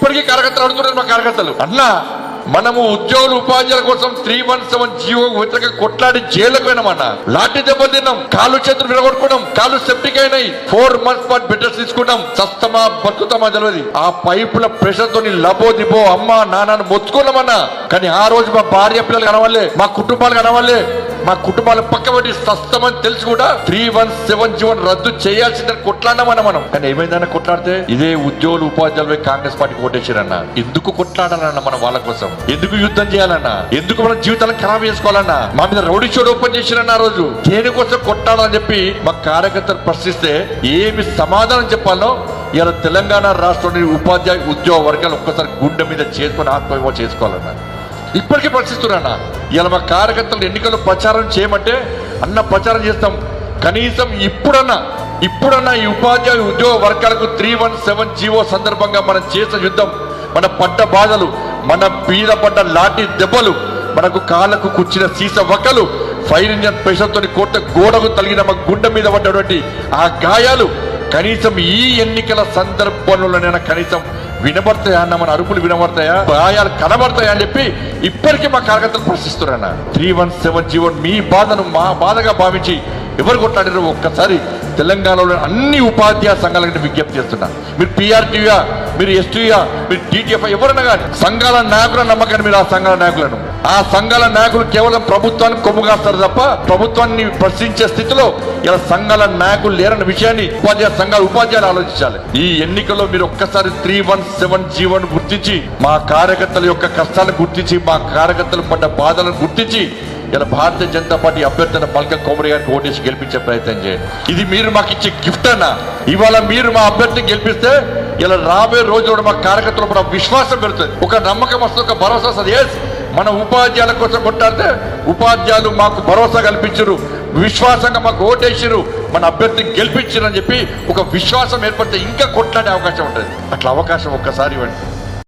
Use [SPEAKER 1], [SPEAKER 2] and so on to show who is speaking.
[SPEAKER 1] ఇప్పటికీ కార్యకర్తలు అడుగుతున్నారు. మా కార్యకర్తలు అన్నా మనము ఉద్యోగులు ఉపాధ్యాయుల కోసం 317 జీవో వ్యతిరేక కొట్లాడి జైలుకు పోయినామన్నా. లాఠీ దెబ్బలు తిన్నాం, కాళ్ళు చేతులు విరగొట్టుకున్నాం, కాళ్ళు సెప్టిక్ అయినాయి. 4 months పాటు బెటర్స్ తీసుకున్నాం. సస్తమా బతుకుతామా తెలియదు. ఆ పైపుల ప్రెషర్ తోని లబో దిబో అమ్మ నాన్నను మొత్తుకున్నామన్నా. కానీ ఆ రోజు మా భార్య పిల్లలు కనవాలే, మా కుటుంబాలు కనవాలే, మా కుటుంబాలు పక్కబట్టి సస్తమని తెలిసి కూడా 317 జీవోని రద్దు చేయాల్సిందని కొట్లాడినామన్న మనం. కానీ ఏమైందన్న కొట్లాడితే ఇదే ఉద్యోగులు ఉపాధ్యాయులపై కాంగ్రెస్ పార్టీకి ఓటేసారన్న. ఎందుకు కొట్లాడాలన్న మనం వాళ్ళ కోసం? ఎందుకు యుద్ధం చేయాలన్నా? ఎందుకు మన జీవితాలను ఖరాబ్ చేసుకోవాలన్నా? మా మీద రౌడీ షోడ్ ఓపెన్ చేసిరన్న. ఆ రోజు దేనికోసం కొట్టాలని చెప్పి మా కార్యకర్తలు ప్రశ్నిస్తే ఏమి సమాధానం చెప్పాలో ఇలా తెలంగాణ రాష్ట్రంలోని ఉపాధ్యాయ ఉద్యోగ వర్గాలు ఒక్కసారి గుండె మీద చేసుకుని ఆత్మవిమర్శ చేసుకోవాలన్నా. ఇప్పటికీ ప్రశ్నిస్తున్నా. ఇలా మా కార్యకర్తలు ఎన్నికల్లో ప్రచారం చేయమంటే అన్న ప్రచారం చేస్తాం. కనీసం ఇప్పుడన్నా ఈ ఉపాధ్యాయ ఉద్యోగ వర్గాలకు 317 జీవో సందర్భంగా మనం చేసిన యుద్ధం, మన పడ్డ బాధలు, మన పీద పడ్డ లాఠీ దెబ్బలు, మనకు కాళ్ళకు కుచ్చిన సీస వక్కలు, ఫైర్ ఇంజన్ ప్రెషర్తో కోట గోడకు తగిన మా గుండె మీద పడ్డటువంటి ఆ గాయాలు కనీసం ఈ ఎన్నికల సందర్భంలోనైనా కనీసం వినబడతాయా అన్న? మన అరుపులు వినబడతాయా? గాయాలు కనబడతాయా అని చెప్పి ఇప్పటికీ మా కార్యకర్తలు ప్రశ్నిస్తున్నారన్న. 317 జీవో మీ బాధను మా బాధగా భావించి ఎవరు కొట్లాడారో ఒక్కసారి తెలంగాణలో అన్ని ఉపాధ్యాయ సంఘాలకు విజ్ఞప్తి చేస్తున్నా. మీరు PRTయా, మీరు STయా, మీరు DTF ఎవరైనా కానీ సంఘాల నాయకులను నమ్మకండి. మీరు ఆ సంఘాల నాయకులు కేవలం ప్రభుత్వానికి కొమ్ము కాస్తారు తప్ప ప్రభుత్వాన్ని ప్రశ్నించే స్థితిలో ఇలా సంఘాల నాయకులు లేరన్న విషయాన్ని ఉపాధ్యాయులు ఆలోచించాలి. ఈ ఎన్నికల్లో మీరు ఒక్కసారి 317 జీవోను గుర్తించి, మా కార్యకర్తల యొక్క కష్టాలను గుర్తించి, మా కార్యకర్తలు పడ్డ బాధలను గుర్తించి ఇలా భారతీయ జనతా పార్టీ అభ్యర్థి మల్కం కోమరి గారికి ఓటేసి గెలిపించే ప్రయత్నం చేయండి. ఇది మీరు మాకు ఇచ్చే గిఫ్ట్ అన్నా. ఇవాళ మీరు మా అభ్యర్థిని గెలిపిస్తే ఇలా రాబోయే రోజుల్లో మా కార్యకర్తలు కూడా విశ్వాసం పెడుతుంది, ఒక నమ్మకం వస్తుంది, ఒక భరోసా వస్తుంది. మన ఉపాధ్యాయుల కోసం కొట్టాడితే ఉపాధ్యాయులు మాకు భరోసా కల్పించరు, విశ్వాసంగా మాకు ఓటేసిరు, మన అభ్యర్థిని గెలిపించరు అని చెప్పి ఒక విశ్వాసం ఏర్పడితే ఇంకా కొట్లాడే అవకాశం ఉంటుంది. అట్లా అవకాశం ఒక్కసారి ఇవ్వండి.